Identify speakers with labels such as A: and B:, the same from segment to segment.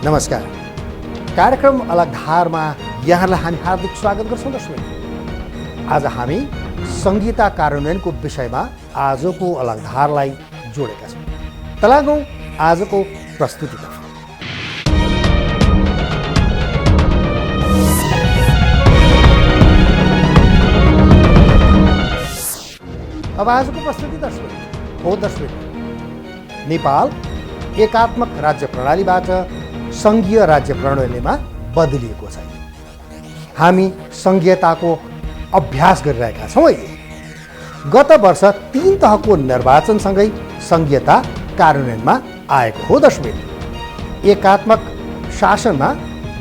A: नमस्कार। कार्यक्रम अलग धारमा यहाँलाई हामी हार्दिक स्वागत गर्छौँ दर्शक। आज हामी संहिता कार्यान्वयनको विषयमा आजको अलग धारलाई जोडेका छौँ। त लागौँ आजको प्रस्तुतितर्फ। अब आजको प्रस्तुति दर्शक नेपाल एकात्मक राज्य प्रणालीबाट सङ्घीय राज्य प्रणालीमा बदलिएको छ। हामी सङ्घीयताको अभ्यास गरिरहेका छौँ। अहिले गत वर्ष 3 तहको निर्वाचनसँगै सङ्घीयता कार्यान्वयनमा आएको हो दर्शक। एकात्मक शासनमा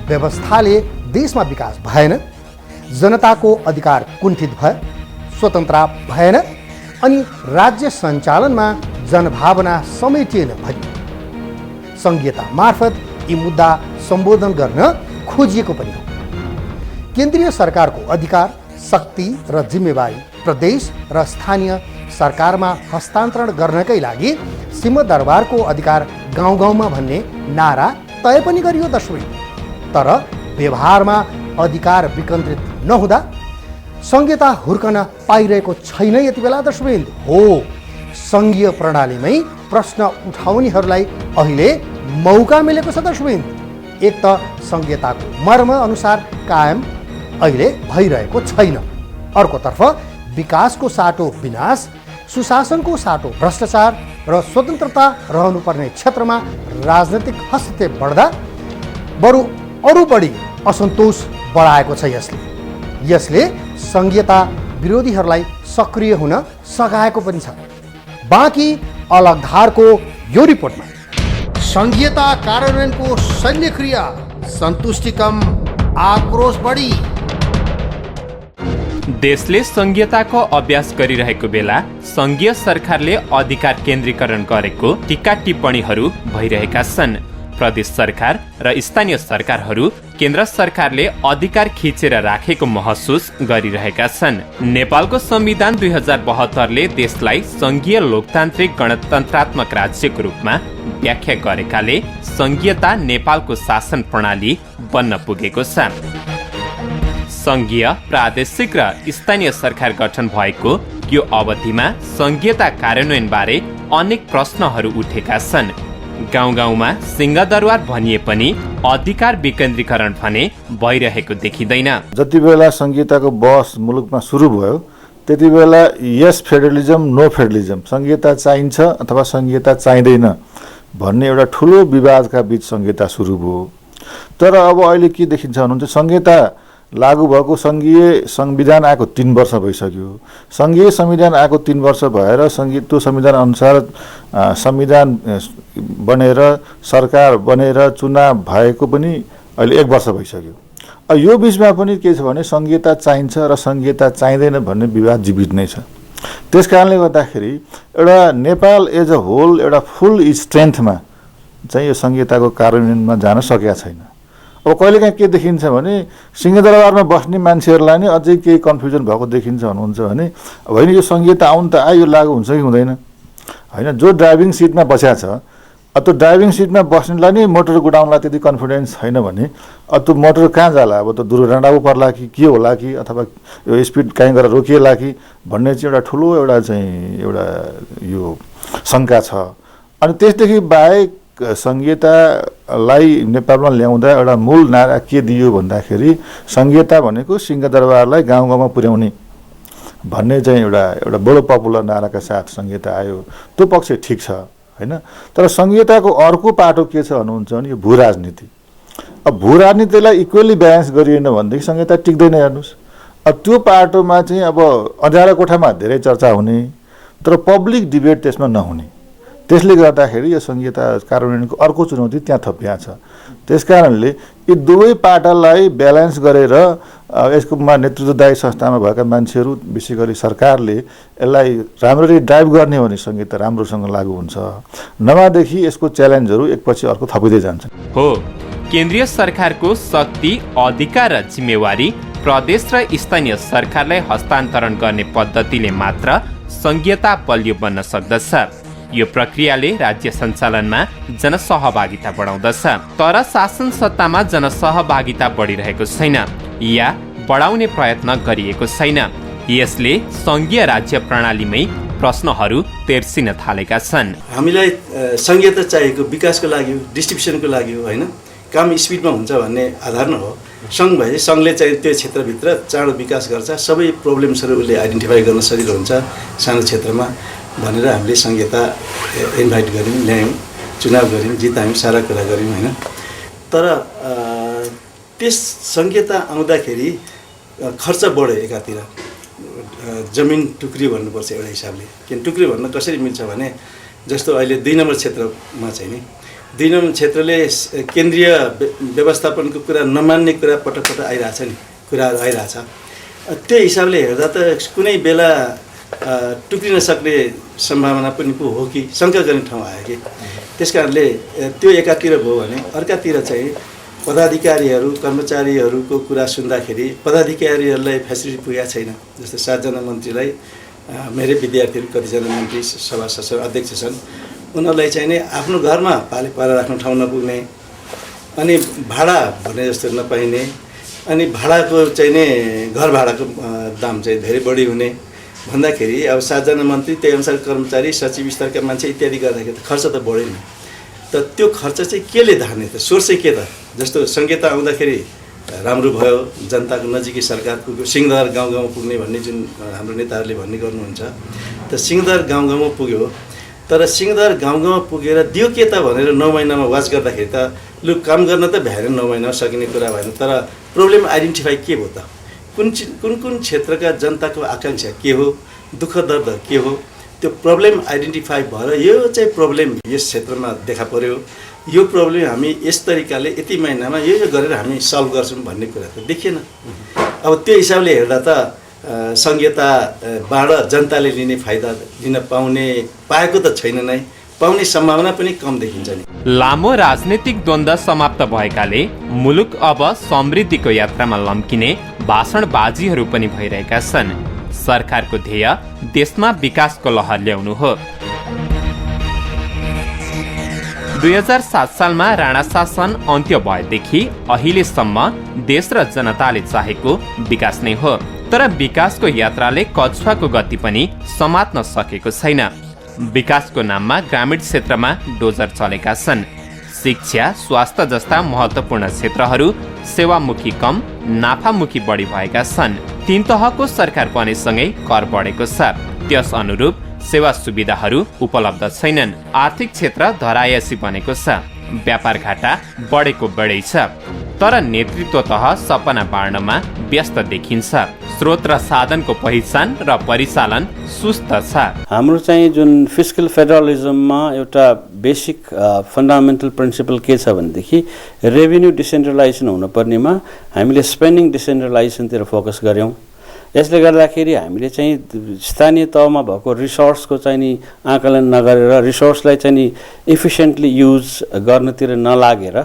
A: व्यवस्थाले देशमा विकास भएन, जनताको अधिकार कुण्ठित भयो, स्वतन्त्रता भएन अनि राज्य सञ्चालनमा जनभावना समेटिएन भयो। सङ्घीयता मार्फत यी मुद्दा सम्बोधन गर्न खोजिएको पनि हो। केन्द्रीय सरकारको अधिकार, शक्ति र जिम्मेवारी प्रदेश र स्थानीय सरकारमा हस्तान्तरण गर्नकै लागि सिंहदरबारको अधिकार गाउँ गाउँमा भन्ने नारा तय पनि गरियो दर्शक। तर व्यवहारमा अधिकार विकेन्द्रित नहुँदा सङ्घीयता हुर्कन पाइरहेको छैन यति बेला दर्शकवृन्द हो। सङ्घीय प्रणालीमै प्रश्न उठाउनेहरूलाई अहिले मौका मिलेको छ दर्शकवृन्द। एक त सङ्घीयताको मर्म अनुसार कायम अहिले भइरहेको छैन, अर्कोतर्फ विकासको साटो विनाश, सुशासनको साटो भ्रष्टाचार र स्वतन्त्रता रहनुपर्ने क्षेत्रमा राजनैतिक हस्तक्षेप बढ्दा बरु अरू बढी असन्तोष बढाएको छ। यसले सङ्घीयता विरोधीहरूलाई सक्रिय हुन सघाएको पनि छ। बाँकी अलग धारको यो रिपोर्टमा सङ्घीयता कार्यान्वयनको शल्यक्रिया, सन्तुष्टि कम, आक्रोश बढी।
B: देशले सङ्घीयताको अभ्यास गरिरहेको बेला सङ्घीय सरकारले अधिकार केन्द्रीकरण गरेको टीका टिप्पणीहरू भइरहेका छन्। प्रदेश सरकार र स्थानीय सरकारहरू केन्द्र सरकारले अधिकार खिचेर राखेको महसुस गरिरहेका छन्। नेपालको संविधान 2072ले देशलाई सङ्घीय लोकतान्त्रिक गणतन्त्रात्मक राज्यको रूपमा व्याख्या गरेकाले सङ्घीयता नेपालको शासन प्रणाली बन्न पुगेको छ। सङ्घीय, प्रादेशिक र स्थानीय सरकार गठन भएको यो अवधिमा सङ्घीयता कार्यान्वयनबारे अनेक प्रश्नहरू उठेका छन्। गाउँ गाउँमा सिंहदरबार भनिए पनि अधिकार विकेन्द्रीकरण भने भइरहेको देखिँदैन।
C: जति बेला सङ्घीयताको बहस मुलुकमा सुरु भयो त्यति बेला यस फेडरलिजम नो फेडरलिजम, सङ्घीयता चाहिन्छ अथवा सङ्घीयता चाहिँदैन भन्ने एउटा ठुलो विवादका बीच सङ्घीयता सुरु भयो। तर अब अहिले के देखिन्छ भन्नुहुन्छ, सङ्घीयता लागू भएको सङ्घीय संविधान आएको 3 वर्ष भइसक्यो। सङ्घीय संविधान आएको 3 वर्ष भएर त्यो संविधान अनुसार संविधान बनेर सरकार बनेर चुनाव भएको पनि अहिले 1 वर्ष भइसक्यो। यो बिचमा पनि के छ भने सङ्घीयता चाहिन्छ र सङ्घीयता चाहिँदैन भन्ने विवाद जीवित नै छ। त्यस कारणले गर्दाखेरि एउटा नेपाल एज अ होल एउटा फुल स्ट्रेन्थमा चाहिँ यो सङ्घीयताको कार्यान्वयनमा जान सकेका छैन। अब कहिलेकाहीँ के देखिन्छ भने सिंहदरबारमा बस्ने मान्छेहरूलाई नै अझै केही कन्फ्युजन भएको देखिन्छ भन्नुहुन्छ भने होइन यो सङ्घीयता आउनु त आयो, यो लागु हुन्छ कि हुँदैन होइन। जो ड्राइभिङ सिटमा बसेको छ त्यो ड्राइभिङ सिटमा बस्नेलाई नै मोटर कुदाउनलाई त्यति कन्फिडेन्स छैन भने त्यो मोटर कहाँ जाला, अब त दुर्घटना पर्ला कि के होला कि अथवा यो स्पिड कहीँ गएर रोकिएला कि भन्ने चाहिँ एउटा ठुलो एउटा यो शङ्का छ। अनि त्यसदेखि बाहेक सङ्घीयतालाई नेपालमा ल्याउँदा एउटा मूल नारा के दियो भन्दाखेरि सङ्घीयता भनेको सिंहदरबारलाई गाउँ गाउँमा पुर्याउने भन्ने चाहिँ एउटा बडो पपुलर नाराका साथ सङ्घीयता आयो। त्यो पक्ष ठिक छ होइन। तर सङ्घीयताको अर्को पाटो के छ भन्नुहुन्छ भने यो भू राजनीति। अब भू राजनीतिलाई इक्वली ब्यालेन्स गरिएन भनेदेखि सङ्घीयता टिक्दैन। हेर्नुहोस्, अब त्यो पाटोमा चाहिँ अब अँध्यारो कोठामा धेरै चर्चा हुने तर पब्लिक डिबेट त्यसमा नहुने, त्यसले गर्दाखेरि यो सङ्घीयता कार्यान्वयनको अर्को चुनौती त्यहाँ थपिया छ। त्यसकारणले यी दुवै पाटालाई ब्यालेन्स गरेर यसकोमा नेतृत्वदायी संस्थामा भएका मान्छेहरू विशेष गरी सरकारले यसलाई राम्ररी ड्राइभ गर्ने हो भने सङ्घीयता राम्रोसँग लागू हुन्छ, नभएदेखि यसको च्यालेन्जहरू एकपछि अर्को थपिँदै जान्छ।
B: हो, केन्द्रीय सरकारको शक्ति, अधिकार र जिम्मेवारी प्रदेश र स्थानीय सरकारलाई हस्तान्तरण गर्ने पद्धतिले मात्र सङ्घीयता बलियो बन्न सक्दछ। यो प्रक्रियाले राज्य सञ्चालनमा जनसहभागिता बढाउँदछ, तर शासन सत्तामा जनसहभागिता बढिरहेको छैन या बढाउने प्रयत्न गरिएको छैन। यसले सङ्घीय राज्य प्रणालीमै प्रश्नहरू तेर्सिन थालेका छन्।
D: हामीलाई सङ्घीयता चाहिएको विकासको लागि हो, डिस्ट्रिब्युसनको लागि हो, होइन काम स्पिडमा हुन्छ भन्ने आधार न हो। सङ्घ भए सङ्घले चाहिँ त्यो क्षेत्रभित्र चाँडो विकास गर्छ, सबै प्रब्लम्सहरू उसले आइडेन्टिफाई गर्न सजिलो हुन्छ सानो क्षेत्रमा भनेर हामीले सङ्घीयता इन्भाइट गऱ्यौँ, ल्यायौँ, चुनाव गऱ्यौँ, जितायौँ, सारा कुरा गऱ्यौँ, होइन। तर त्यस सङ्घीयता आउँदाखेरि खर्च बढ्यो। एकातिर जमिन टुक्रियो भन्नुपर्छ एउटा हिसाबले। किन टुक्रियो भन्न कसरी मिल्छ भने जस्तो अहिले 2 नम्बर क्षेत्रमा चाहिँ नि 2 नम्बर क्षेत्रले केन्द्रीय व्यवस्थापनको कुरा नमान्ने कुरा पटक पटक आइरहेछ नि, कुराहरू आइरहेछ। त्यो हिसाबले हेर्दा त कुनै बेला टुक्रिन सक्ने सम्भावना पनि पो हो कि शङ्का गर्ने ठाउँ आयो कि। त्यस कारणले त्यो एकातिर भयो भने अर्कातिर चाहिँ पदाधिकारीहरू कर्मचारीहरूको कुरा सुन्दाखेरि पदाधिकारीहरूलाई फेसिलिटी पुगेको छैन। जस्तो 7 जना मन्त्रीलाई मेरै विद्यार्थीहरू कतिजना मन्त्री सभा सदस्य अध्यक्ष छन्, उनीहरूलाई चाहिँ नि आफ्नो घरमा पाले पारा राख्न ठाउँ नपुग्ने, अनि भाडा भने जस्तो नपाइने, अनि भाडाको चाहिँ नि घर भाडाको दाम चाहिँ धेरै बढी हुने भन्दाखेरि अब 7 जना मन्त्री त्यही अनुसार कर्मचारी सचिव स्तरका मान्छे इत्यादि गर्दाखेरि त खर्च त बढ्यो नि। त त्यो खर्च चाहिँ केले धार्ने त, सोर्स चाहिँ के त? जस्तो सङ्घीयता आउँदाखेरि राम्रो भयो, जनताको नजिकै सरकार पुग्यो, सिंहदरबार गाउँ गाउँमा पुग्ने भन्ने जुन हाम्रो नेताहरूले भन्ने गर्नुहुन्छ, त सिंहदरबार गाउँ गाउँमा पुग्यो। तर सिंहदरबार गाउँ गाउँमा पुगेर दियो के त भनेर 9 महिनामा वाच गर्दाखेरि त लु काम गर्न त भ्याएन, 9 महिनामा सकिने कुरा भएन। तर प्रब्लम आइडेन्टिफाई के भयो त? कुन क्षेत्रका जनताको आकाङ्क्षा के हो, दुःख दर्द के हो, त्यो प्रब्लम आइडेन्टिफाई भएर यो चाहिँ प्रब्लम यस क्षेत्रमा देखा पर्यो, यो प्रब्लम हामी यस तरिकाले यति महिनामा यो गरेर हामी सल्भ गर्छौँ भन्ने कुरा त देखिएन। अब त्यो हिसाबले हेर्दा त सङ्घीयताबाट जनताले लिने फाइदा लिन पाएको त छैन नै, पाउने सम्भावना पनि कम देखिन्छ नि।
B: लामो राजनीतिक द्वन्द्व समाप्त भएकाले मुलुक अब समृद्धिको यात्रामा लम्किने भाषणबाजीहरू पनि भइरहेका छन्। सरकारको ध्येय देशमा विकासको लहर ल्याउनु हो। 2007 सालमा राणा शासन अन्त्य भएदेखि अहिलेसम्म देश र जनताले चाहेको विकास नै हो, तर विकासको यात्राले कछुवाको गति पनि समात्न सकेको छैन। विकासको नाममा ग्रामीण क्षेत्रमा डोजर चलेका छन्। शिक्षा, स्वास्थ्य जस्ता महत्त्वपूर्ण क्षेत्रहरू सेवामुखी कम, नाफामुखी बढी भएका छन्। 3 तहको सरकार बनेसँगै कर बढेको छ, त्यस अनुरूप सेवा सुविधाहरू उपलब्ध छैनन्। आर्थिक क्षेत्र धरायसी बनेको छ, व्यापार घाटा बढेको बढै छ, तर नेतृत्व तह सपना बाँड्नमा व्यस्त देखिन्छ। स्रोत र साधनको पहिचान र परिचालन सुस्त छ।
E: हाम्रो चाहिँ जुन फिस्कल फेडरलिजममा एउटा बेसिक फन्डामेन्टल प्रिन्सिपल के छ भनेदेखि रेभिन्यू डिसेन्ट्रलाइजेसन हुनुपर्नेमा हामीले स्पेन्डिङ डिसेन्ट्रलाइजेसनतिर फोकस गऱ्यौँ। यसले गर्दाखेरि हामीले चाहिँ स्थानीय तहमा भएको रिसोर्सको चाहिँ नि आकलन नगरेर रिसोर्सलाई चाहिँ नि इफिसियन्टली युज गर्नतिर नलागेर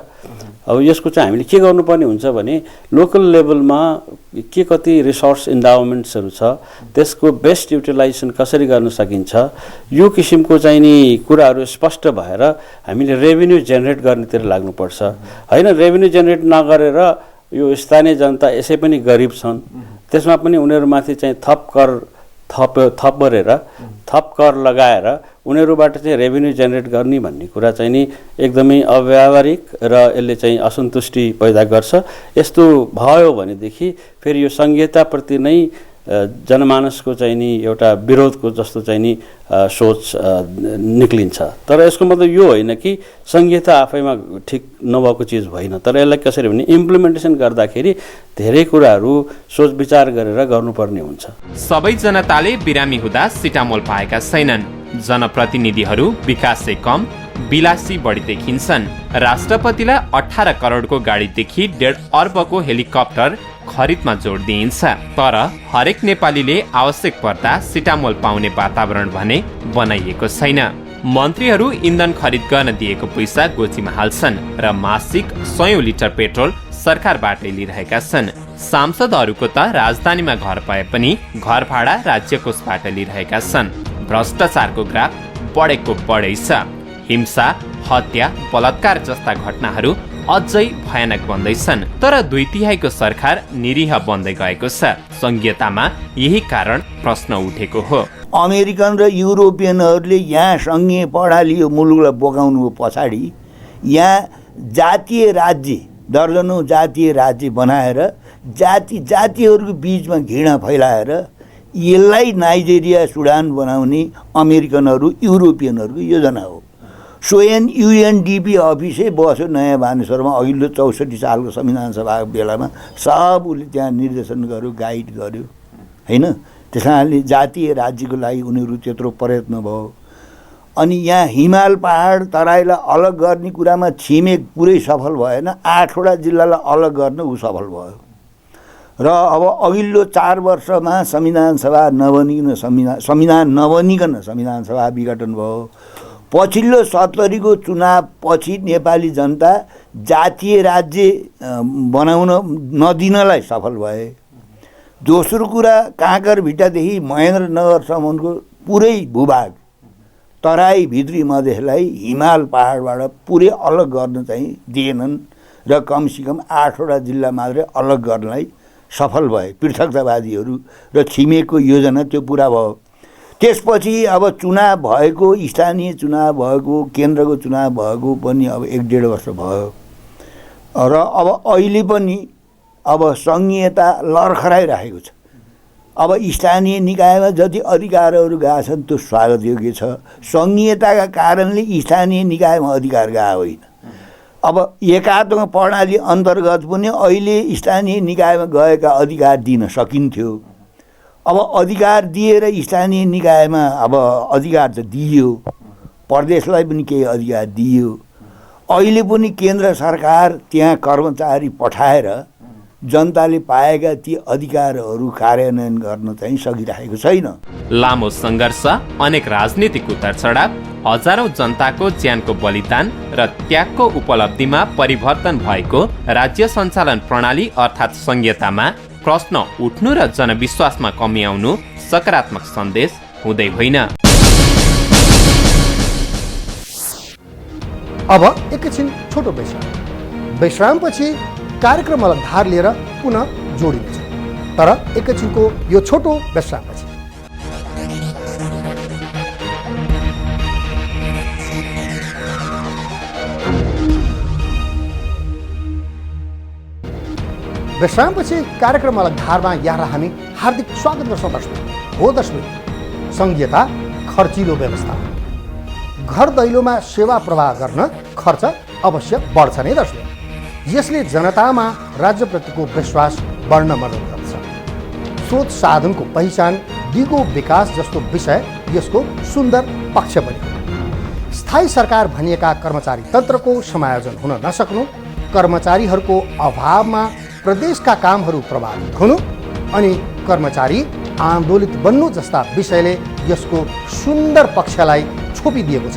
E: अब यसको चाहिँ हामीले के गर्नुपर्ने हुन्छ भने लोकल लेभलमा के कति रिसोर्स इन्डाउमेन्ट्सहरू छ, त्यसको बेस्ट युटिलाइजेसन कसरी गर्न सकिन्छ, यो किसिमको चाहिँ नि कुराहरू स्पष्ट भएर हामीले रेभिन्यू जेनेरेट गर्नेतिर लाग्नुपर्छ। होइन रेभिन्यू जेनेरेट नगरेर यो स्थानीय जनता यसै पनि गरिब छन्, त्यसमा पनि उनीहरूमाथि चाहिँ थप कर लगाएर उनीहरूबाट चाहिँ रेभिन्यू जेनेरेट गर्ने भन्ने कुरा चाहिँ नि एकदमै अव्यावहारिक र यसले चाहिँ असन्तुष्टि पैदा गर्छ। यस्तो भयो भनेदेखि फेरि यो सङ्घीयताप्रति नै जनमानसको चाहिँ नि एउटा विरोधको जस्तो चाहिँ नि सोच निक्लिन्छ। तर यसको मतलब यो होइन कि सङ्घीयता आफैमा ठिक नभएको चिज होइन, तर यसलाई कसरी भने इम्प्लिमेन्टेसन गर्दाखेरि धेरै कुराहरू सोच विचार गरेर गर्नुपर्ने हुन्छ।
B: सबै जनताले बिरामी हुँदा सिटामोल पाएका छैनन्। जनप्रतिनिधिहरू विकासै कम, विलासी बढी देखिन्छन्। राष्ट्रपतिलाई 18 करोडको गाडीदेखि 1.5 अर्बको हेलिकप्टर खरिदमा जोड दिइन्छ, तर हरेक नेपालीले आवश्यक पर्दा सिटामोल पाउने वातावरण भने बनाइएको छैन। मन्त्रीहरू इन्धन खरिद गर्न दिएको पैसा गोजीमा हाल्छन् र मासिक 100 लिटर पेट्रोल सरकारबाटै लिइरहेका छन्। सांसदहरूको त राजधानीमा घर पाए पनि घर भाडा राज्य कोषबाट लिइरहेका छन्। भ्रष्टाचारको ग्राफ बढेको बढै छ। हिंसा, हत्या, बलात्कार जस्ता घटनाहरू अझै भयानक बन्दैछन्। तर 2/3 सरकार निरीह बन्दै गएको छ। संघीयतामा यही कारण प्रश्न उठेको हो।
F: अमेरिकन र युरोपियनहरूले यहाँ सङ्घीय प्रणाली यो मुलुकलाई बोकाउनुको पछाडि यहाँ जातीय राज्य, दर्जनौँ जातीय राज्य बनाएर जातिहरूको बिचमा घृणा फैलाएर यसलाई नाइजेरिया, सुडान बनाउने अमेरिकनहरू, युरोपियनहरूको योजना हो। स्वयं युएनडिपी अफिसै बस्यो नयाँ बानेश्वरमा अघिल्लो 64 सालको संविधान सभाको बेलामा। सब उसले त्यहाँ निर्देशन गर्यो, गाइड गर्यो, होइन? त्यस कारणले जातीय राज्यको लागि उनीहरू त्यत्रो प्रयत्न भयो। अनि यहाँ हिमाल पहाड तराईलाई अलग गर्ने कुरामा छिमेक पुरै सफल भएन, 8वटा जिल्लालाई अलग गर्न ऊ सफल भयो। र अब अघिल्लो 4 वर्षमा संविधान सभा नबनिकन संविधान सभा विघटन भयो। पछिल्लो 70 को चुनावपछि नेपाली जनता जातीय राज्य बनाउन नदिनलाई सफल भए। दोस्रो कुरा, काँकरभिट्टादेखि महेन्द्रनगरसम्मको पुरै भूभाग तराई भित्री मधेसलाई हिमाल पहाडबाट पुरै अलग गर्न चाहिँ दिएनन् र कमसेकम 8वटा जिल्ला मात्रै अलग गर्नलाई सफल भए पृथकतावादीहरू र छिमेकको योजना त्यो पुरा भयो। त्यसपछि अब चुनाव भएको, स्थानीय चुनाव भएको, केन्द्रको चुनाव भएको पनि अब 1.5 वर्ष भयो र अब अहिले पनि अब सङ्घीयता लर्खराइरहेको छ। अब स्थानीय निकायमा जति अधिकारहरू गएका छन् त्यो स्वागत योग्य छ। सङ्घीयताका कारणले स्थानीय निकायमा अधिकार गएको होइन। अब एकात्मक प्रणाली अन्तर्गत पनि अहिले स्थानीय निकायमा गएका अधिकार दिन सकिन्थ्यो। अब अधिकार दिएर स्थानीय निकायमा अब अधिकार त दिइयो, प्रदेशलाई पनि केही अधिकार दिइयो। अहिले पनि केन्द्र सरकार त्यहाँ कर्मचारी पठाएर जनताले पाएका ती अधिकारहरू कार्यान्वयन गर्न चाहिँ सकिरहेको छैन।
B: लामो सङ्घर्ष, अनेक राजनीतिक उतारचढाव, हजारौं जनताको ज्यानको बलिदान र त्यागको उपलब्धिमा परिवर्तन भएको राज्य सञ्चालन प्रणाली अर्थात् संघीयतामा प्रश्न उठ्नु र जनविश्वासमा कमी आउनु सकारात्मक सन्देश हुँदै होइन।
A: अब एकैछिन छोटो विश्रामपछि कार्यक्रमलाई धार लिएर पुनः जोडिनेछ। तर एकैछिनको यो छोटो विश्रामपछि कार्यक्रमलाई धारमा यहाँलाई हामी हार्दिक स्वागत गर्छौँ। दर्शक, संघीयता खर्चिलो व्यवस्था। घर दैलोमा सेवा प्रवाह गर्न खर्च अवश्य बढ्छ नै दर्शक। यसले जनतामा राज्यप्रतिको विश्वास बढ्न मद्दत गर्छ। स्रोत साधनको पहिचान, दिगो विकास जस्तो विषय यसको सुन्दर पक्ष पनि हो। स्थायी सरकार भनिएका कर्मचारी तन्त्रको समायोजन हुन नसक्नु, कर्मचारीहरूको अभावमा प्रदेशका कामहरू प्रभावित हुनु अनि कर्मचारी आन्दोलित बन्नु जस्ता विषयले यसको सुन्दर पक्षलाई छोपिदिएको छ।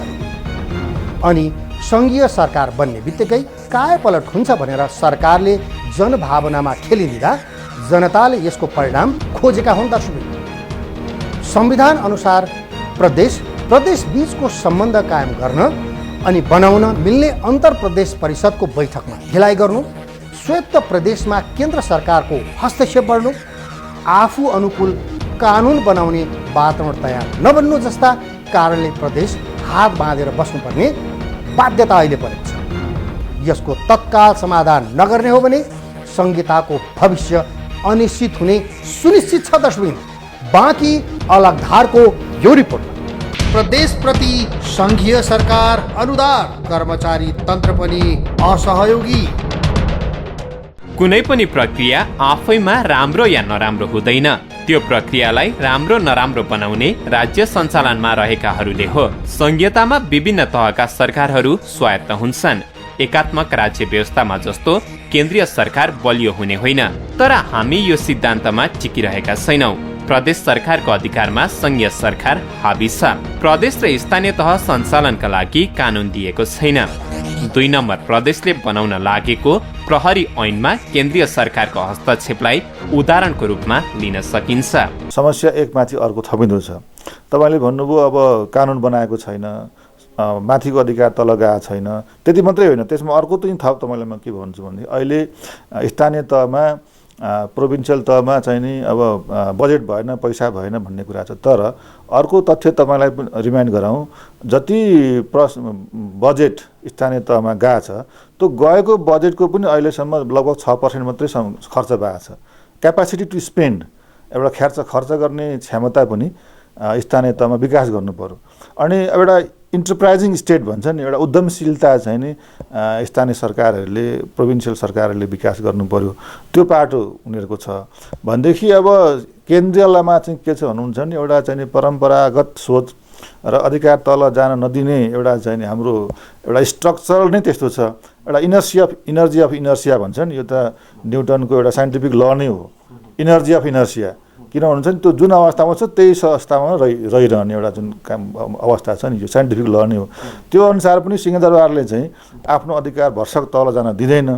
A: अनि सङ्घीय सरकार बन्ने बित्तिकै कायापलट हुन्छ भनेर सरकारले जनभावनामा खेलिदिँदा जनताले यसको परिणाम खोजेका हुन्। दर्शक, संविधान अनुसार प्रदेश बीचको सम्बन्ध कायम गर्न अनि बनाउन मिल्ने अन्तर प्रदेश परिषदको बैठकमा ढिलाइ गर्नु, स्वायत्त प्रदेशमा केन्द्र सरकारको हस्तक्षेप बढ्नु, आफू अनुकूल कानुन बनाउने वातावरण तयार नबन्नु जस्ता कारणले प्रदेश हात बाँधेर बस्नुपर्ने बाध्यता अहिले परेको छ। यसको तत्काल समाधान नगर्ने हो भने संहिताको भविष्य अनिश्चित हुने सुनिश्चित छ। दर्शक, बाँकी अलग धारको यो रिपोर्ट। प्रदेशप्रति संघीय सरकार अनुदार, कर्मचारी तन्त्र पनि असहयोगी।
B: कुनै पनि प्रक्रिया आफैमा राम्रो या नराम्रो हुँदैन, त्यो प्रक्रियालाई राम्रो नराम्रो बनाउने राज्य सञ्चालनमा रहेकाहरूले हो। संघीयतामा विभिन्न तहका सरकारहरू स्वायत्त हुन्छन्। एकात्मक राज्य व्यवस्थामा जस्तो केन्द्रीय सरकार बलियो हुने होइन। तर हामी यो सिद्धान्तमा टिकिरहेका छैनौँ। प्रदेश सरकारको अधिकारमा संघीय सरकार हाबी छ। प्रदेश र स्थानीय तह सञ्चालनका लागि कानुन दिएको छैन। 2 नम्बर प्रदेशले बनाउन लागेको प्रहरी ऐनमा केन्द्रीय सरकारको हस्तक्षेपलाई उदाहरणको रूपमा लिन सकिन्छ।
C: समस्या एकमाथि अर्को थपिँदो छ। तपाईँले भन्नुभयो अब कानुन बनाएको छैन, माथिको अधिकार तल गएको छैन, त्यति मात्रै होइन, त्यसमा अर्को चाहिँ थप तपाईँलाई म के भन्छु भने अहिले स्थानीय तहमा प्रोभिन्सियल तहमा चाहिँ नि अब बजेट भएन, पैसा भएन भन्ने कुरा छ। तर अर्को तथ्य तपाईँलाई रिमाइन्ड गराउँ, जति बजेट स्थानीय तहमा गएको छ त्यो गएको बजेटको पनि अहिलेसम्म लगभग 6% मात्रै खर्च भएको छ। क्यापासिटी टु स्पेन्ड, एउटा खर्च गर्ने क्षमता पनि स्थानीय तहमा विकास गर्नु पर्यो। अनि एउटा इन्टरप्राइजिङ स्टेट भन्छ नि, एउटा उद्यमशीलता चाहिँ नि स्थानीय सरकारहरूले, प्रोभिन्सियल सरकारहरूले विकास गर्नु पर्यो, त्यो पाटो उनीहरूको छ भनेदेखि अब केन्द्रीयमा चाहिँ के छ भन्नुहुन्छ नि, एउटा चाहिँ नि परम्परागत सोच र अधिकार तल जान नदिने एउटा चाहिँ नि हाम्रो एउटा स्ट्रक्चर नै त्यस्तो छ। एउटा इनर्जी अफ इनर्सिया भन्छ नि, यो त न्युटनको एउटा साइन्टिफिक ल नै हो, इनर्जी अफ इनर्सिया। किन भन्नुहुन्छ नि, त्यो जुन अवस्थामा छ त्यही अवस्थामा रहिरहने एउटा जुन अवस्था छ नि, यो साइन्टिफिक ल नै हो। त्यो अनुसार पनि सिंहदरबारले चाहिँ आफ्नो अधिकार भर्सक तल जान दिँदैन।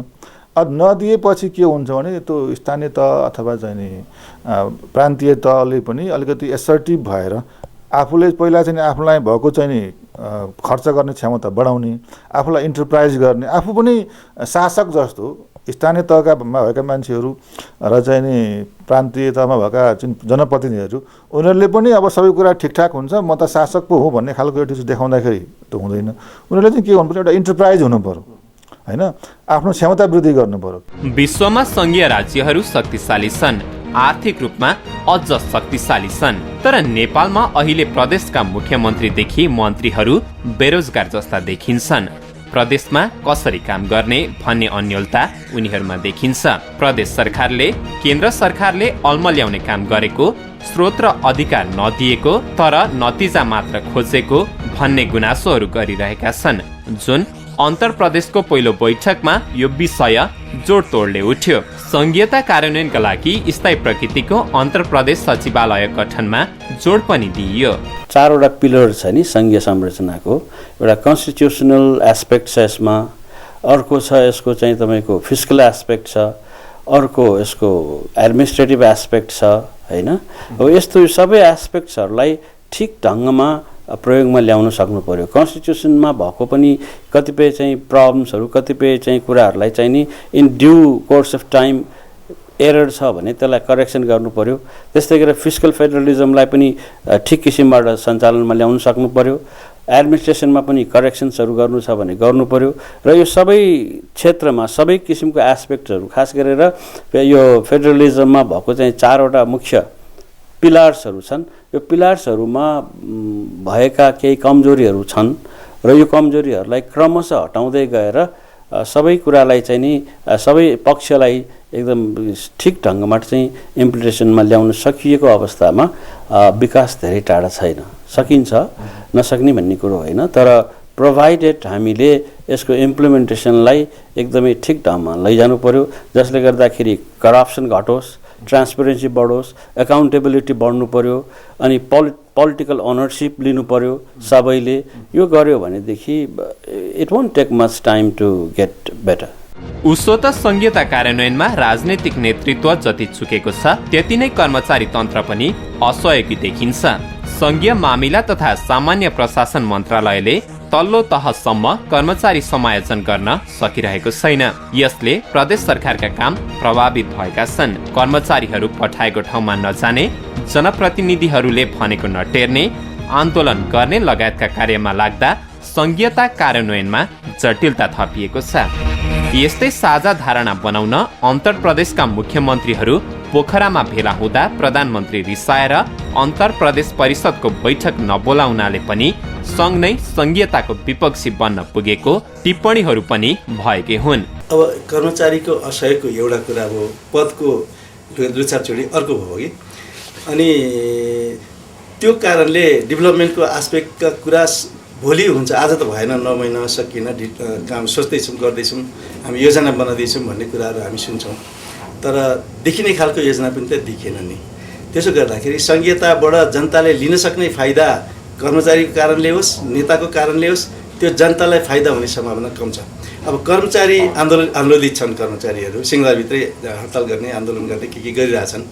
C: नदिएपछि के हुन्छ भने त्यो स्थानीय तह अथवा चाहिँ नि प्रान्तीय तहले पनि अलिकति एसर्टिभ भएर आफूले पहिला चाहिँ आफूलाई भएको चाहिँ नि खर्च गर्ने क्षमता बढाउने, आफूलाई इन्टरप्राइज गर्ने, आफू पनि शासक जस्तो स्थानीय तहका भएका मान्छेहरू र चाहिँ नि प्रान्तीय तहमा भएका जुन जनप्रतिनिधिहरू, उनीहरूले पनि अब सबै कुरा ठिकठाक हुन्छ, म त शासक पो हो भन्ने खालको एटिट्युड देखाउँदाखेरि त हुँदैन। उनीहरूले चाहिँ के भन्नुपर्छ, एउटा इन्टरप्राइज हुनु पर्यो होइन, आफ्नो क्षमता वृद्धि गर्नु पर्यो।
B: विश्वमा संघीय राज्यहरू शक्तिशाली छन्, आर्थिक रूपमा अझ शक्तिशाली छन्, तर नेपालमा अहिले प्रदेशका मुख्यमन्त्रीदेखि मन्त्रीहरू बेरोजगार जस्ता देखिन्छन्। प्रदेशमा कसरी काम गर्ने भन्ने अन्योलता उनीहरूमा देखिन्छ। प्रदेश सरकारले केन्द्र सरकारले अल्मल्याउने काम गरेको, स्रोत र अधिकार नदिएको तर नतिजा मात्र खोजेको भन्ने गुनासोहरू गरिरहेका छन्, जुन अन्तरप्रदेशको पहिलो बैठकमा यो विषय जोडतोडले उठ्यो। संघीयता कार्यान्वयनका लागि स्थायी प्रकृतिको अन्तरप्रदेश सचिवालय गठनमा जोड पनि दिइयो।
E: 4वटा पिलर छ नि संघीय संरचनाको। एउटा कन्स्टिट्युसनल एस्पेक्ट छ यसमा, अर्को छ यसको चाहिँ तपाईँको फिस्कल एस्पेक्ट छ, अर्को यसको एडमिनिस्ट्रेटिभ एस्पेक्ट छ होइन। अब यस्तो सबै एस्पेक्ट्सहरूलाई ठिक ढङ्गमा प्रयोगमा ल्याउन सक्नु पर्यो। कन्स्टिट्युसनमा भएको पनि कतिपय चाहिँ प्रब्लम्सहरू, कतिपय चाहिँ कुराहरूलाई चाहिँ नि in due course of time error छ भने त्यसलाई करेक्सन गर्नु पर्यो। त्यस्तै गरेर फिस्कल फेडरलिजमलाई पनि ठिक किसिमबाट सञ्चालनमा ल्याउन सक्नु पर्यो। एडमिनिस्ट्रेसनमा पनि करेक्सन्सहरू गर्नु छ भने गर्नु पर्यो। र यो सबै क्षेत्रमा सबै किसिमको एस्पेक्टहरू, खास गरेर यो फेडरलिजममा भएको चाहिँ 4वटा मुख्य पिलर्सहरू छन्। यो पिलर्सहरूमा भएका केही कमजोरीहरू छन् र यो कमजोरीहरूलाई क्रमशः हटाउँदै गएर सबै कुरालाई चाहिँ नि सबै पक्षलाई एकदम ठिक ढङ्गमा चाहिँ इम्प्लिमेन्टेसनमा ल्याउन सकिएको अवस्थामा विकास धेरै टाढा छैन। सकिन्छ, नसक्ने भन्ने कुरो होइन, तर प्रोभाइडेड हामीले यसको इम्प्लिमेन्टेसनलाई एकदमै ठिक ढङ्गमा लैजानु पर्यो, जसले गर्दाखेरि करप्सन घटोस्, ट्रान्सपेरेन्सी बढोस्, एकाउन्टेबिलिटी बढ्नु पर्यो, अनि पोलिटिकल ओनरसिप लिनु पर्यो सबैले। यो गर्यो भनेदेखि it won't take much time to get better.
B: उसो त संघीयता कार्यान्वयनमा राजनैतिक नेतृत्व जति चुकेको छ त्यति नै कर्मचारी तन्त्र पनि असहयोगी देखिन्छ। संघीय मामिला तथा सामान्य प्रशासन मन्त्रालयले तल्लो तहसम्म कर्मचारी समायोजन गर्न सकिरहेको छैन। यसले प्रदेश सरकारका काम प्रभावित भएका छन्। कर्मचारीहरू पठाएको ठाउँमा नजाने, जनप्रतिनिधिहरूले भनेको नटेर्ने, आन्दोलन गर्ने लगायतका कार्यमा लाग्दा संघीयता कार्यान्वयनमा जटिलता थपिएको छ। यस्तै साझा धारणा बनाउन अन्तर प्रदेशका मुख्यमन्त्रीहरू पोखरामा भेला हुँदा प्रधानमन्त्री रिसाएर अन्तर प्रदेश परिषदको बैठक नबोलाउनाले पनि संघ नै संघीयताको विपक्षी बन्न पुगेको टिप्पणीहरू पनि भएकै हुन्।
D: अब कर्मचारीको असहयोगको एउटा कुरा अब पदको लुछाचुडी अर्को भयो कि, अनि त्यो कारणले डेभलपमेन्टको एस्पेक्टका कुरा भोलि हुन्छ, आज त भएन, 9 महिना सकिएन, काम सोच्दैछौँ, गर्दैछौँ, हामी योजना बनाउँदैछौँ भन्ने कुराहरू हामी सुन्छौँ, तर देखिने खालको योजना पनि त देखिएन नि। त्यसो गर्दाखेरि संघीयताबाट जनताले लिन सक्ने फाइदा कर्मचारीको कारणले होस्, नेताको कारणले होस्, त्यो जनतालाई फाइदा हुने सम्भावना कम छ। अब कर्मचारी आन्दोलित छन्, कर्मचारीहरू सिंहदरबारभित्रै हडताल गर्ने, आन्दोलन गर्ने के गरिरहेछन्,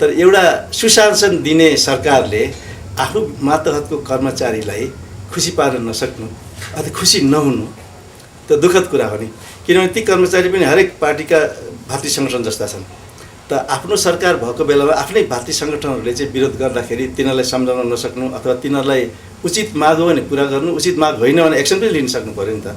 D: तर एउटा सुशासन दिने सरकारले आफू मातहतको कर्मचारीलाई खुसी पार्न नसक्नु अथवा खुसी नहुनु त दुःखद कुरा हो नि, किनभने ती कर्मचारी पनि हरेक पार्टीका भातृ सङ्गठन जस्ता छन्। त आफ्नो सरकार भएको बेलामा आफ्नै भातृ सङ्गठनहरूले चाहिँ विरोध गर्दाखेरि तिनीहरूलाई सम्झाउन नसक्नु अथवा तिनीहरूलाई उचित माग हो भने पुरा गर्नु, उचित माग होइन भने एक्सन पनि लिन सक्नु पर्यो नि त।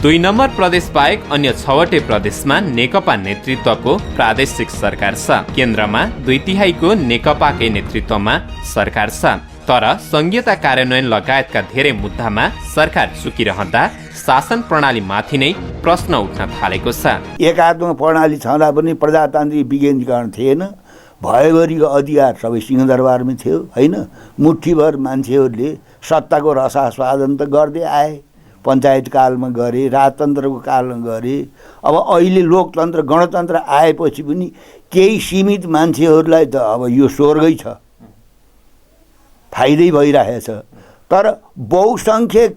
B: 2 नम्बर प्रदेश बाहेक अन्य 6वटै प्रदेशमा नेकपा नेतृत्वको प्रादेशिक सरकार छ। केन्द्रमा 2/3 नेकपाकै नेतृत्वमा सरकार छ। तर संघीयता कार्यान्वयन लगायतका धेरै मुद्दामा सरकार चुकिरहँदा शासन प्रणालीमाथि नै प्रश्न उठ्न थालेको छ।
F: एकात्मक प्रणाली छँदा पनि प्रजातान्त्रिक विकेन्द्रीकरण थिएन, भयभरिको अधिकार सबै सिंहदरबारमै थियो होइन। मुठीभर मान्छेहरूले सत्ताको रसास्वादन त गर्दै आए, पञ्चायत कालमा गरे, राजतन्त्रको कालमा गरे। अब अहिले लोकतन्त्र गणतन्त्र आएपछि पनि केही सीमित मान्छेहरूलाई त अब यो स्वर्गै छ, फाइदै भइरहेछ। तर बहुसङ्ख्यक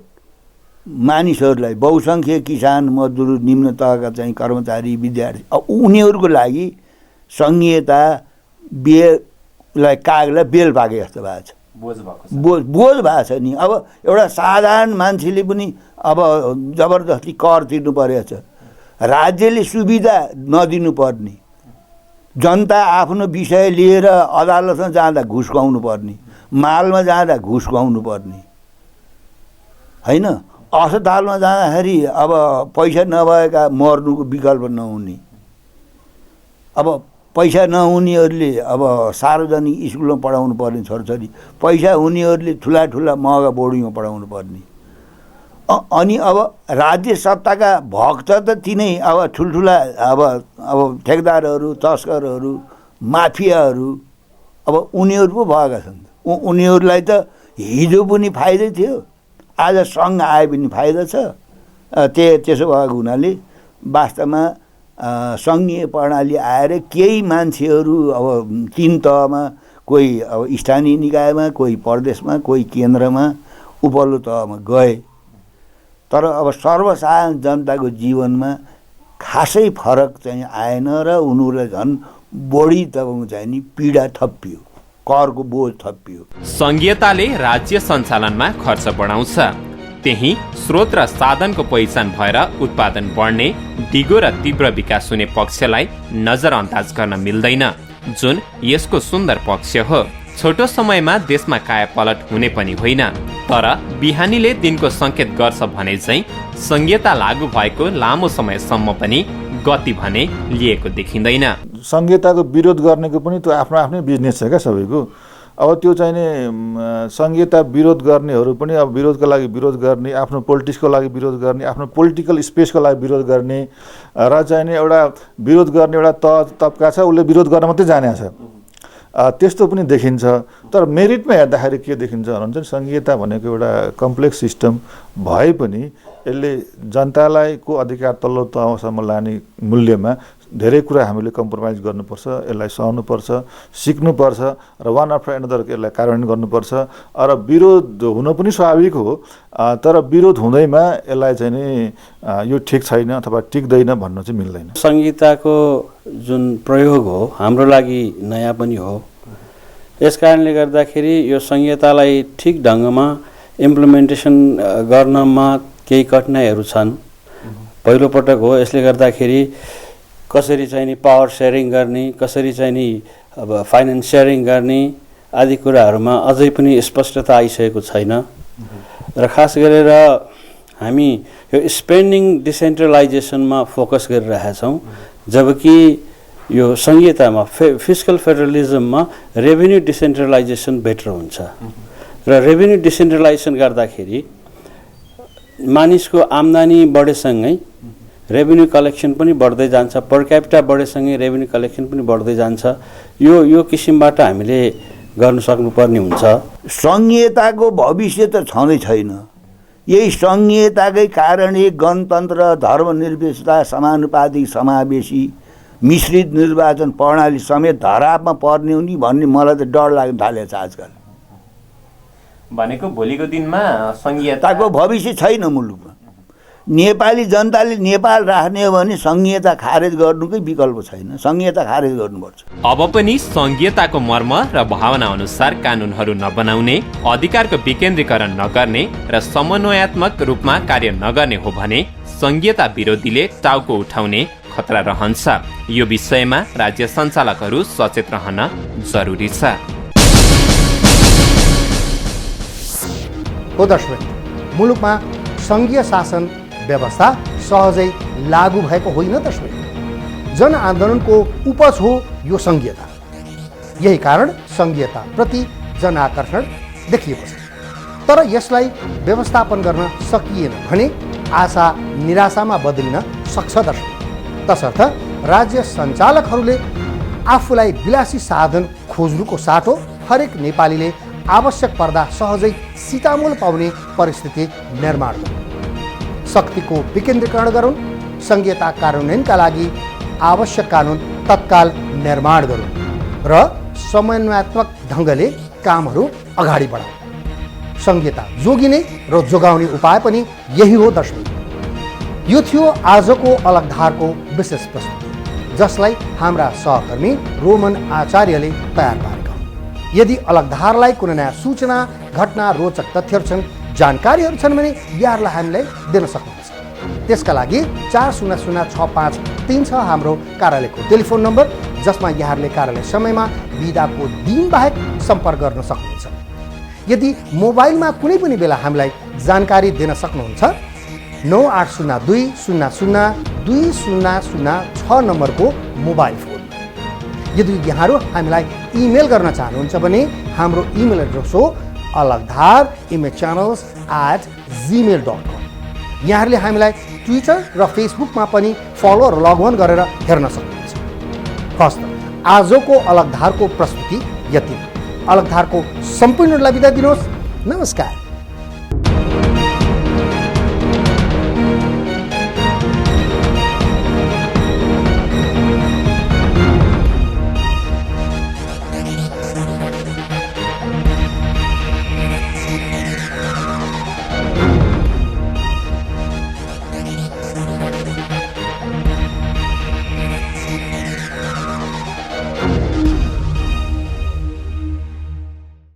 F: मानिसहरूलाई, बहुसङ्ख्यक किसान, मजदुर, निम्न तहका चाहिँ कर्मचारी, विद्यार्थी, अब उनीहरूको लागि सङ्घीयता कागलाई बेल पाके जस्तो भएको छ, बोझ भएको छ नि। अब एउटा साधारण मान्छेले पनि अब जबरजस्ती कर तिर्नु परेको छ, राज्यले सुविधा नदिनु पर्ने, जनता आफ्नो विषय लिएर अदालतमा जाँदा घुस खुवाउनु पर्ने, मालमा जाँदा घुस खुवाउनु पर्ने होइन। अस्पतालमा जाँदाखेरि अब पैसा नभएका मर्नुको विकल्प नहुने, अब पैसा नहुनेहरूले अब सार्वजनिक स्कुलमा पढाउनु पर्ने छोरछोरी, पैसा हुनेहरूले ठुला ठुला महँगा बोर्डिङमा पढाउनु पर्ने। अनि अब राज्य सत्ताका भक्त त तिनै अब ठुल्ठुला अब ठेकदारहरू, तस्करहरू, माफियाहरू, अब उनीहरू पो भएका छन्। उनीहरूलाई त हिजो पनि फाइदै थियो, आज सङ्घ आए पनि फाइदा छ। त्यसो भएको हुनाले वास्तवमा सङ्घीय प्रणाली आएर केही मान्छेहरू अब 3 तहमा, कोही अब स्थानीय निकायमा, कोही प्रदेशमा, कोही केन्द्रमा, उपल्लो तहमा गए। तर अब सर्वसाधारण जनताको जीवनमा खासै फरक चाहिँ आएन र उनीहरूलाई झन् बढी तपाईँको चाहिँ नि पीडा थपियो, करको बोझ थपियो।
B: संघीयताले राज्य सञ्चालनमा खर्च बढाउँछ, त्यही स्रोत र साधनको पहिचान भएर उत्पादन बढ्ने, दिगो र तीव्र विकास हुने पक्षलाई नजरअन्दाज गर्न मिल्दैन, जुन यसको सुन्दर पक्ष हो। छोटो समयमा देशमा कायापलट हुने पनि होइन, तर बिहानीले दिनको संकेत गर्छ भने चाहिँ संघीयता लागू भएको लामो समयसम्म पनि गति भने लिएको देखिँदैन।
C: संघीयताको विरोध गर्नेको पनि त्यो आफ्नो आफ्नै बिजनेस छ क्या सबैको। अब त्यो चाहिँ नि संघीयता विरोध गर्नेहरू पनि अब विरोधको लागि विरोध गर्ने, आफ्नो पोलिटिक्सको लागि विरोध गर्ने, आफ्नो पोलिटिकल स्पेसको लागि विरोध गर्ने र चाहिँ नि एउटा विरोध गर्ने एउटा तबका छ, उसले विरोध गर्न मात्रै जाने छ, त्यस्तो पनि देखिन्छ। तर मेरिटमा हेर्दाखेरि के देखिन्छ भने संघीयता भनेको एउटा कम्प्लेक्स सिस्टम भए पनि यसले जनतालाई को अधिकार तल्लो तहसम्म लाने मूल्यमा धेरै कुरा हामीले कम्प्रोमाइज गर्नुपर्छ, यसलाई सहनुपर्छ, सिक्नुपर्छ र वान आफ्टर एनदर यसलाई कार्यान्वयन गर्नुपर्छ। र विरोध हुन पनि स्वाभाविक हो, तर विरोध हुँदैमा यसलाई चाहिँ नि यो ठिक छैन अथवा टिक्दैन भन्न चाहिँ मिल्दैन।
E: संहिताको जुन प्रयोग हो हाम्रो लागि नयाँ पनि हो, यस कारणले गर्दाखेरि यो संहितालाई ठिक ढङ्गमा इम्प्लिमेन्टेसन गर्नमा केही कठिनाइहरू छन्। पहिलोपटक हो, यसले गर्दाखेरि कसरी चाहिँ नि पावर सेयरिङ गर्ने, कसरी चाहिँ नि अब फाइनेन्स सेयरिङ गर्ने आदि कुराहरूमा अझै पनि स्पष्टता आइसकेको छैन। र खास गरेर हामी यो स्पेन्डिङ डिसेन्ट्रलाइजेसनमा फोकस गरिरहेका छौँ, जबकि यो संहितामा फिस्कल फेडरलिजममा रेभेन्यू डिसेन्ट्रलाइजेसन बेटर हुन्छ। र रेभेन्यू डिसेन्ट्रलाइजेसन गर्दाखेरि मानिसको आम्दानी बढेसँगै रेभेन्यू कलेक्सन पनि बढ्दै जान्छ, पर क्यापिटा बढेसँगै रेभेन्यू कलेक्सन पनि बढ्दै जान्छ। यो किसिमबाट हामीले गर्न सक्नुपर्ने हुन्छ।
F: सङ्घीयताको भविष्य त छँदै छैन। यही सङ्घीयताकै कारणले गणतन्त्र, धर्मनिरपेक्षता, समानुपातिक, समावेशी, मिश्रित निर्वाचन प्रणाली समेत धरापमा पर्ने हो नि भन्ने मलाई त डर लाग्न थालेको छ आजकल।
B: भनेको भोलिको दिनमा संघीयताको
F: भविष्य छैन मुलुकमा। नेपाली जनताले नेपाल राख्ने हो भने संघीयता खारेज गर्नुकै विकल्प छैन, संघीयता खारेज गर्नुपर्छ।
B: अब पनि संघीयताको मर्म र भावना अनुसार कानुनहरू नबनाउने, अधिकारको विकेन्द्रीकरण नगर्ने र समन्वयात्मक रूपमा कार्य नगर्ने हो भने संघीयता विरोधीले टाउको उठाउने खतरा रहन्छ। यो विषयमा राज्य सञ्चालकहरू सचेत रहन जरुरी छ।
A: हो दर्शक, मुलुकमा सङ्घीय शासन व्यवस्था सहजै लागू भएको होइन दर्शक। जनआन्दोलनको उपज हो यो सङ्घीयता। यही कारण सङ्घीयता प्रति जनआकर्षण देखिएको छ। तर यसलाई व्यवस्थापन गर्न सकिएन भने आशा निराशामा बदलिन सक्छ दर्शक। तसर्थ राज्य सञ्चालकहरूले आफूलाई विलासी साधन खोज्नुको साटो हरेक नेपालीले आवश्यक पर्दा सहजै सिटामोल पाउने परिस्थिति निर्माण गरून्। शक्तिको विकेन्द्रीकरण गरून्। संघीयता कार्यान्वयनका लागि आवश्यक कानुन तत्काल निर्माण गरून् र समन्वयात्मक ढङ्गले कामहरू अगाडि बढाउन्। संघीयता जोगिने र जोगाउने उपाय पनि यही हो दर्शक। यो थियो आजको अलग धारको विशेष प्रस्तुति, जसलाई हाम्रा सहकर्मी रोमन आचार्यले तयार पारेका हुन्। यदि अलग धारलाई कुनै नयाँ सूचना, घटना, रोचक तथ्यहरू छन्, जानकारीहरू छन् भने यहाँहरूलाई हामीलाई दिन सक्नुहुन्छ। त्यसका लागि 4006536 छ हाम्रो कार्यालयको टेलिफोन नम्बर, जसमा यहाँहरूले कार्यालय समयमा बिदाको दिन बाहेक सम्पर्क गर्न सक्नुहुन्छ। यदि मोबाइलमा कुनै पनि बेला हामीलाई जानकारी दिन सक्नुहुन्छ, 9802002006 नम्बरको मोबाइल फोन। यदि यहाँहरू हामीलाई इमेल गर्न चाहनुहुन्छ भने हाम्रो इमेल एड्रेस हो alagdhar@gmail.com। यहाँहरूले हामीलाई ट्विटर र फेसबुकमा पनि फलो र लगअन गरेर हेर्न सक्नुहुन्छ। हस्त आजको अलग धारको प्रस्तुति यति। अलग धारको सम्पूर्णलाई बिदा दिनुहोस्। नमस्कार।